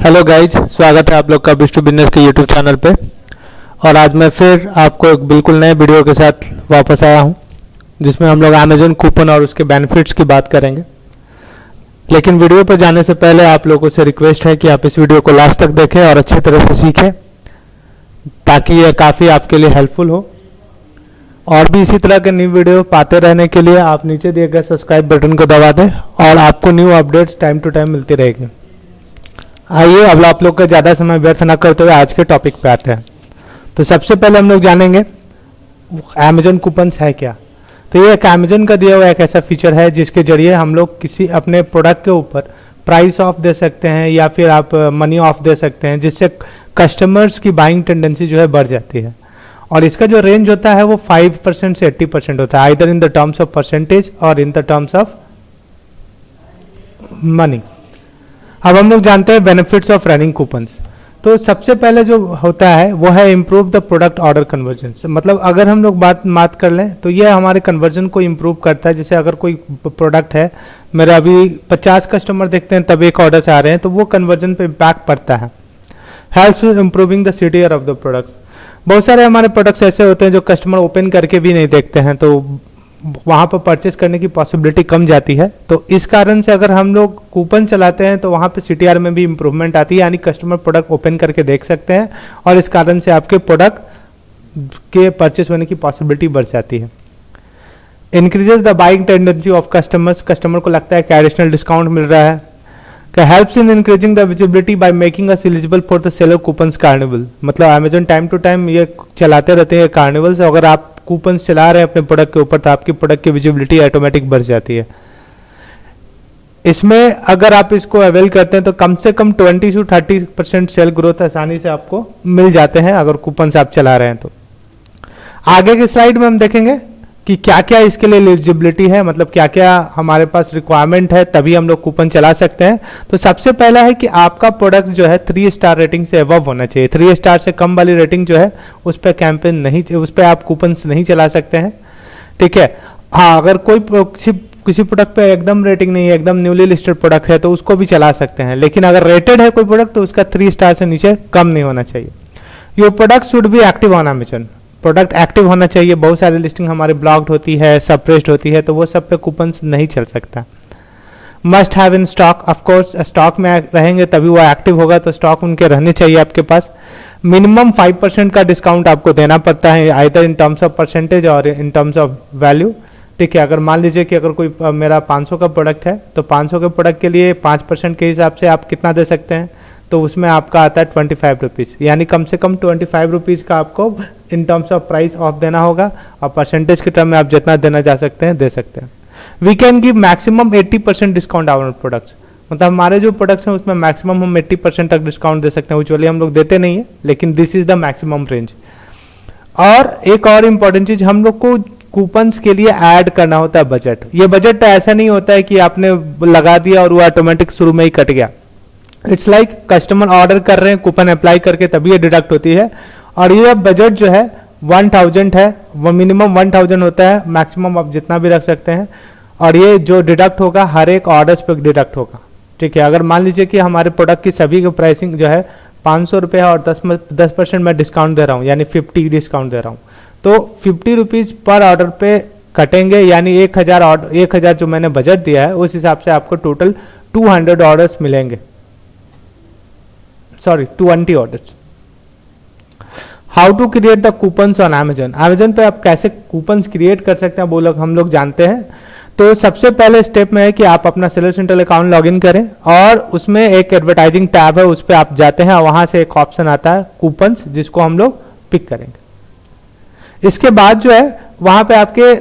Hello guys, स्वागत है आप लोग का बिश टू बिजनेस के यूट्यूब चैनल पे। और आज मैं फिर आपको एक बिल्कुल नए वीडियो के साथ वापस आया हूं, जिसमें हम लोग अमेजन कूपन और उसके बेनिफिट्स की बात करेंगे। लेकिन वीडियो पर जाने से पहले आप लोगों से रिक्वेस्ट है कि आप इस वीडियो को लास्ट तक देखें और अच्छी तरह से सीखें, ताकि यह काफ़ी आपके लिए हेल्पफुल हो। और भी इसी तरह के न्यू वीडियो पाते रहने के लिए आप नीचे दिए गए सब्सक्राइब बटन को दबा दें और आपको new updates time to time मिलती रहेगी। आइए अब आप लोग का ज़्यादा समय व्यर्थ न करते हुए आज के टॉपिक पे आते हैं। तो सबसे पहले हम लोग जानेंगे अमेजन कूपन्स है क्या। तो ये एक अमेजन का दिया हुआ एक ऐसा फीचर है जिसके जरिए हम लोग किसी अपने प्रोडक्ट के ऊपर प्राइस ऑफ दे सकते हैं या फिर आप मनी ऑफ दे सकते हैं, जिससे कस्टमर्स की बाइंग टेंडेंसी जो है बढ़ जाती है। और इसका जो रेंज होता है वो 5% से 80% होता है, either in the terms of percentage और in the terms of money. अब हम लोग जानते हैं बेनिफिट्स ऑफ रनिंग कूपन्स। तो सबसे पहले जो होता है वो है improve the product order conversion. मतलब अगर हम लोग बात कर लें तो ये हमारे कन्वर्जन को इम्प्रूव करता है। जैसे अगर कोई प्रोडक्ट है, मेरा अभी 50 कस्टमर देखते हैं तब एक ऑर्डर से आ रहे हैं, तो वो कन्वर्जन पे इम्पैक्ट पड़ता है। Helps with improving the CTR of the products. बहुत सारे हमारे प्रोडक्ट्स ऐसे होते हैं जो कस्टमर ओपन करके भी नहीं देखते हैं, तो वहाँ पर परचेस करने की पॉसिबिलिटी कम जाती है। तो इस कारण से अगर हम लोग कूपन चलाते हैं तो वहाँ पे सीटीआर में भी इम्प्रूवमेंट आती है, यानी कस्टमर प्रोडक्ट ओपन करके देख सकते हैं और इस कारण से आपके प्रोडक्ट के परचेस होने की पॉसिबिलिटी बढ़ जाती है। Increases the buying tendency of customers. Customer को लगता है कि एडिशनल डिस्काउंट मिल रहा है। Helps in increasing the visibility by making us eligible for the seller coupons carnival. मतलब अमेजन टाइम टू टाइम ये चलाते रहते हैं कार्निवल्स। अगर आप कूपन चला रहे हैं अपने प्रोडक्ट के ऊपर तो आपकी प्रोडक्ट की विजिबिलिटी ऑटोमेटिक बढ़ जाती है। इसमें अगर आप इसको अवेल करते हैं तो कम से कम 20 से 30% सेल ग्रोथ आसानी से आपको मिल जाते हैं अगर कूपन आप चला रहे हैं तो। आगे की स्लाइड में हम देखेंगे कि क्या क्या इसके लिए एलिजिबिलिटी है, मतलब क्या क्या हमारे पास रिक्वायरमेंट है तभी हम लोग कूपन चला सकते हैं। तो सबसे पहला है कि आपका प्रोडक्ट जो है 3 स्टार रेटिंग से अबव होना चाहिए। 3 स्टार से कम वाली रेटिंग जो है उस पर कैंपेन नहीं, उस पर आप कूपन नहीं चला सकते हैं। ठीक है। हाँ, अगर कोई किसी प्रोडक्ट पे एकदम रेटिंग नहीं है, एकदम न्यूली लिस्टेड प्रोडक्ट है तो उसको भी चला सकते हैं। लेकिन अगर रेटेड है कोई प्रोडक्ट तो उसका 3 स्टार से नीचे कम नहीं होना चाहिए। Your product should be active on Amazon. Product active होना चाहिए। बहुत सारी लिस्टिंग हमारी ब्लॉक्ड होती है, सप्रेस्ड होती है, तो वो सब पे कूपन नहीं चल सकता। Must have in stock. Of course stock में रहेंगे तभी वो एक्टिव होगा, तो स्टॉक उनके रहने चाहिए आपके पास। मिनिमम 5% का डिस्काउंट आपको देना पड़ता है, either in terms of percentage और इन टर्म्स ऑफ वैल्यू। ठीक है। अगर मान लीजिए कि अगर कोई मेरा 500 का प्रोडक्ट है तो 500 के प्रोडक्ट के लिए 5% के हिसाब से आप कितना दे सकते हैं, तो उसमें आपका आता है 25 रुपीज़, यानी कम से कम 25 रुपीज़ का आपको in terms of price of देना होगा और परसेंटेज के टर्म में आप जितना देना जा सकते हैं दे सकते हैं। We can give maximum 80% discount our products. मतलब हमारे जो प्रोडक्ट्स हैं उसमें मैक्सिमम हम 80% तक डिस्काउंट दे सकते हैं। यूजुअली हम लोग देते नहीं है, लेकिन this is the maximum range. और एक और इम्पॉर्टेंट चीज, हम लोग को कूपन्स के लिए ऐड करना होता है बजट। ये बजट ऐसा नहीं होता है कि आपने लगा दिया और वो ऑटोमेटिक शुरू में ही कट गया। इट्स लाइक कस्टमर ऑर्डर कर रहे हैं, कूपन अप्लाई करके तभी ये डिडक्ट होती है। और ये बजट जो है 1000 है, वो मिनिमम 1000 होता है, मैक्सिमम आप जितना भी रख सकते हैं। और ये जो डिडक्ट होगा हर एक ऑर्डर्स पे डिडक्ट होगा। ठीक है। अगर मान लीजिए कि हमारे प्रोडक्ट की सभी की प्राइसिंग जो है 500 रुपये है और 10% मैं डिस्काउंट दे रहा हूँ, यानी 50 डिस्काउंट दे रहा हूँ, तो 50 रुपीज़ पर ऑर्डर पे कटेंगे, यानी 1000 जो मैंने बजट दिया है उस हिसाब से आपको टोटल 200 ऑर्डर्स मिलेंगे। Sorry, 20 orders. How to create the coupons on Amazon. Amazon पे आप कैसे कूपन्स क्रिएट कर सकते हैं वो लोग हम लोग जानते हैं। तो सबसे पहले स्टेप में है कि आप अपना सेलर सेंट्रल अकाउंट लॉगिन करें और उसमें एक एडवर्टाइजिंग टैब है, उस पर आप जाते हैं और वहां से एक ऑप्शन आता है कूपन्स, जिसको हम लोग पिक करेंगे। इसके बाद जो है वहां पे आपके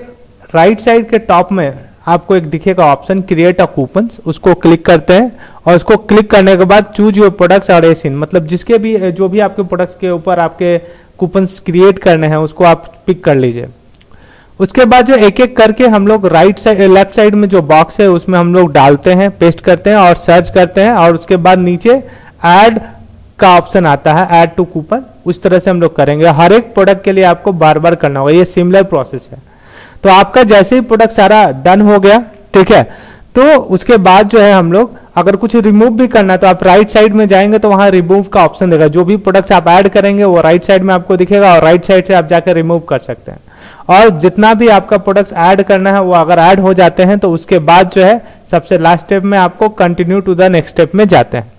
राइट साइड के टॉप में आपको एक दिखेगा ऑप्शन क्रिएट अ कूपन्स, उसको क्लिक करते हैं और उसको क्लिक करने के बाद चूज योर प्रोडक्ट्स और एसिन, मतलब जिसके भी जो भी आपके प्रोडक्ट्स के ऊपर आपके कूपन्स क्रिएट करने हैं उसको आप पिक कर लीजिए। उसके बाद जो एक एक करके हम लोग राइट साइड लेफ्ट साइड में जो बॉक्स है उसमें हम लोग डालते हैं, पेस्ट करते हैं और सर्च करते हैं और उसके बाद नीचे ऐड का ऑप्शन आता है, ऐड टू कूपन। उस तरह से हम लोग करेंगे। हर एक प्रोडक्ट के लिए आपको बार बार करना होगा, ये सिमिलर प्रोसेस है। तो आपका जैसे ही प्रोडक्ट सारा डन हो गया, ठीक है, तो उसके बाद जो है हम लोग अगर कुछ रिमूव भी करना है तो आप राइट साइड में जाएंगे तो वहां रिमूव का ऑप्शन देगा। जो भी प्रोडक्ट्स आप ऐड करेंगे वो राइट साइड में आपको दिखेगा और राइट साइड से आप जाकर रिमूव कर सकते हैं। और जितना भी आपका प्रोडक्ट्स ऐड करना है वो अगर ऐड हो जाते हैं तो उसके बाद जो है सबसे लास्ट स्टेप में आपको continue to the next step में जाते हैं।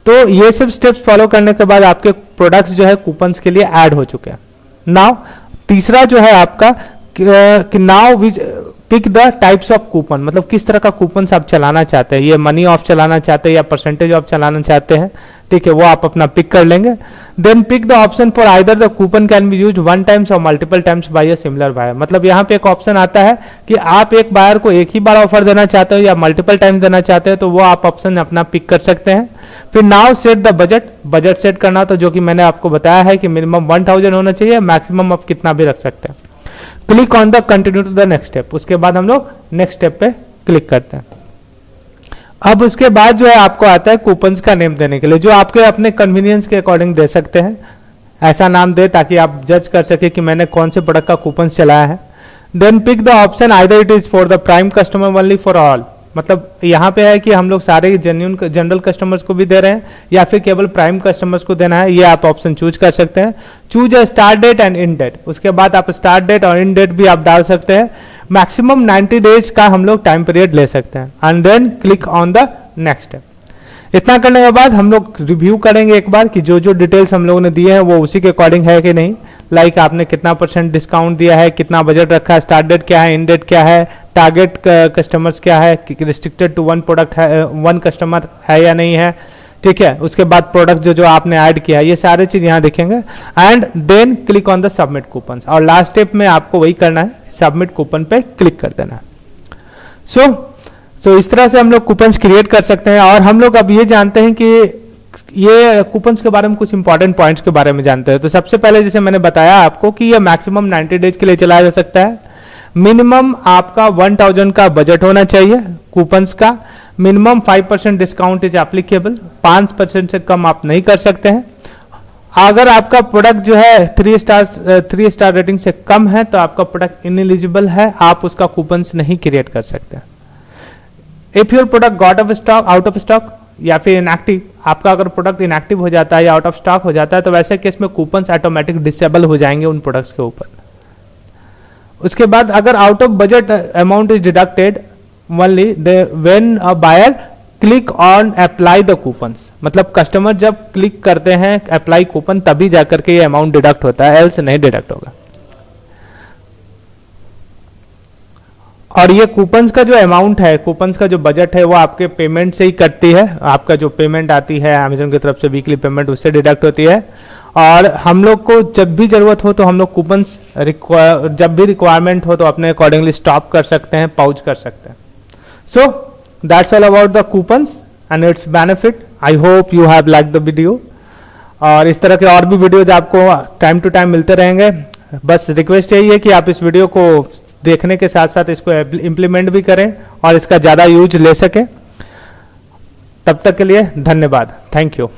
तो ये सब स्टेप्स फॉलो करने के बाद आपके प्रोडक्ट्स जो है कूपन्स के लिए ऐड हो चुके हैं। नाउ तीसरा जो है आपका कि now which pick the types of coupon, मतलब किस तरह का कूपन आप चलाना चाहते हैं, ये मनी ऑफ चलाना चाहते हैं या परसेंटेज ऑफ चलाना चाहते हैं, ठीक है, वो आप अपना पिक कर लेंगे। Then pick the option for either the coupon can be use one times और multiple times by a similar buyer. मतलब यहाँ पे एक ऑप्शन आता है कि आप एक बायर को एक ही बार ऑफर देना चाहते हो या मल्टीपल टाइम देना चाहते हो, तो वो आप ऑप्शन अपना पिक कर सकते हैं। फिर now set the budget set करना, तो जो कि मैंने आपको बताया है कि मिनिमम 1000 होना चाहिए, मैक्सिमम आप कितना भी रख सकते हैं। Click on the continue to the next step, उसके बाद हम लोग नेक्स्ट स्टेप पे क्लिक करते हैं। अब उसके बाद जो है आपको आता है कूपन्स का नेम देने के लिए, जो आपके अपने कन्वीनियंस के अकॉर्डिंग दे सकते हैं। ऐसा नाम दे ताकि आप जज कर सके कि मैंने कौन से प्रोडक्ट का कूपन्स चलाया है। Then pick the option either it is for the prime customer only for all, मतलब यहाँ पे है कि हम लोग सारे जनरल कस्टमर्स को भी दे रहे हैं या फिर केवल प्राइम कस्टमर्स को देना है, ये आप ऑप्शन चूज कर सकते हैं। Choose a start date and end date, उसके बाद आप स्टार्ट डेट और इन डेट भी आप डाल सकते हैं। मैक्सिमम 90 डेज का हम लोग टाइम पीरियड ले सकते हैं and then click on the next step. इतना करने के बाद हम लोग रिव्यू करेंगे एक बार कि जो जो डिटेल्स हम लोगों ने दिए हैं वो उसी के अकॉर्डिंग है कि नहीं। लाइक आपने कितना % डिस्काउंट दिया है, कितना बजट रखा है, स्टार्ट डेट क्या है, इन डेट क्या है, टारगेट कस्टमर्स क्या है, रिस्ट्रिक्टेड टू वन प्रोडक्ट है, वन कस्टमर है या नहीं है, ठीक है। उसके बाद प्रोडक्ट जो आपने ऐड किया है, ये सारे चीज यहाँ देखेंगे and then click on the submit coupon. और लास्ट स्टेप में आपको वही करना है, सबमिट कूपन पे क्लिक कर देना है। सो इस तरह से हम लोग कूपन्स क्रिएट कर सकते हैं। और हम लोग अब ये जानते हैं कि ये कूपन्स के बारे में कुछ इंपॉर्टेंट पॉइंट्स के बारे में जानते हैं। तो सबसे पहले जैसे मैंने बताया आपको कि ये मैक्सिमम 90 डेज के लिए चलाया जा सकता है। मिनिमम आपका 1000 का बजट होना चाहिए कूपन्स का। मिनिमम 5% डिस्काउंट इज एप्लीकेबल, 5% से कम आप नहीं कर सकते हैं। अगर आपका प्रोडक्ट जो है 3 स्टार रेटिंग से कम है तो आपका प्रोडक्ट इनएलिजिबल है, आप उसका कूपन्स नहीं क्रिएट कर सकते। If your product got off stock, out of stock या फिर इनएक्टिव, आपका अगर प्रोडक्ट इनएक्टिव हो जाता है या आउट ऑफ स्टॉक हो जाता है तो वैसे केस में कूपन्स ऑटोमेटिक डिसेबल हो जाएंगे उन प्रोडक्ट्स के ऊपर। उसके बाद अगर out of budget amount is deducted only when a buyer click on apply the coupons, मतलब कस्टमर जब क्लिक करते हैं अप्लाई कूपन तभी जाकर के ये अमाउंट डिडक्ट होता है, एल्स नहीं डिडक्ट होगा। और ये कूपन्स का जो अमाउंट है, कूपन्स का जो बजट है वो आपके पेमेंट से ही कटती है। आपका जो पेमेंट आती है अमेजन की तरफ से वीकली पेमेंट, उससे डिडक्ट होती है। और हम लोग को जब भी जरूरत हो तो हम लोग कूपन्स जब भी रिक्वायरमेंट हो तो अपने अकॉर्डिंगली स्टॉप कर सकते हैं, पाउच कर सकते हैं। So that's all about the coupons and it's benefit. I hope you have like the video. और इस तरह के और भी वीडियोज आपको टाइम टू टाइम मिलते रहेंगे। बस रिक्वेस्ट यही है कि आप इस वीडियो को देखने के साथ साथ इसको इम्प्लीमेंट भी करें और इसका ज्यादा यूज ले सकें। तब तक के लिए धन्यवाद, थैंक यू।